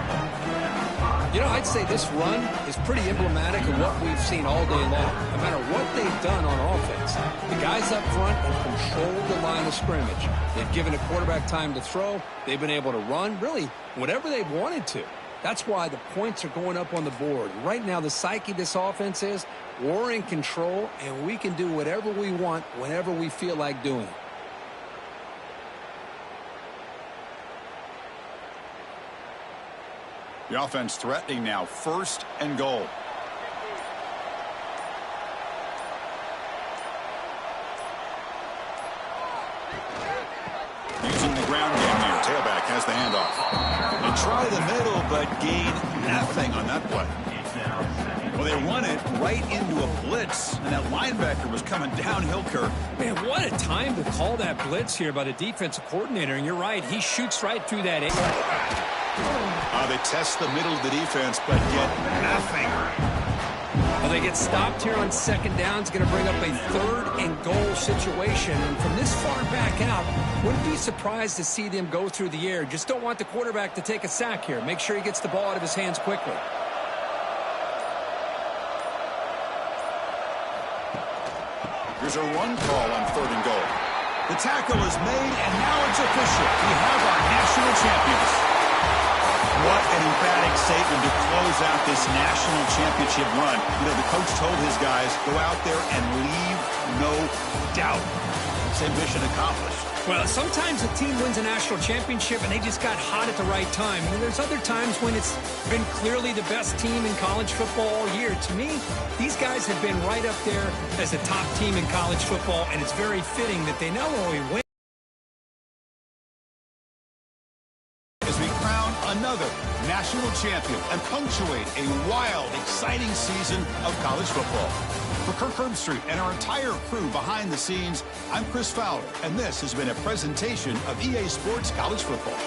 S4: You know, I'd say this run is pretty emblematic of what we've seen all day long. No matter what they've done on offense, the guys up front have controlled the line of scrimmage. They've given a quarterback time to throw. They've been able to run, really, whatever they've wanted to. That's why the points are going up on the board. Right now, the psyche of this offense is we're in control, and we can do whatever we want whenever we feel like doing it.
S2: The offense threatening now, 1st and goal. Using the ground game here. Tailback has the handoff. They try the middle, but gain nothing on that play. Well, they run it right into a blitz, and that linebacker was coming downhill, Kirk.
S3: Man, what a time to call that blitz here by the defensive coordinator. And you're right, he shoots right through that area.
S2: They test the middle of the defense, but get nothing.
S3: Well, they get stopped here on second down. It's going to bring up a 3rd and goal situation. And from this far back out, wouldn't be surprised to see them go through the air. Just don't want the quarterback to take a sack here. Make sure he gets the ball out of his hands quickly.
S2: Here's a run call on 3rd and goal. The tackle is made, and now it's official. We have our national champions. What an emphatic statement to close out this national championship run. You know, the coach told his guys, go out there and leave no doubt. Same mission accomplished.
S3: Well, sometimes a team wins a national championship and they just got hot at the right time. And there's other times when it's been clearly the best team in college football all year. To me, these guys have been right up there as the top team in college football, and it's very fitting that they not only win,
S1: another national champion and punctuate a wild, exciting season of college football. For Kirk Herbstreit and our entire crew behind the scenes, I'm Chris Fowler, and this has been a presentation of EA Sports College Football.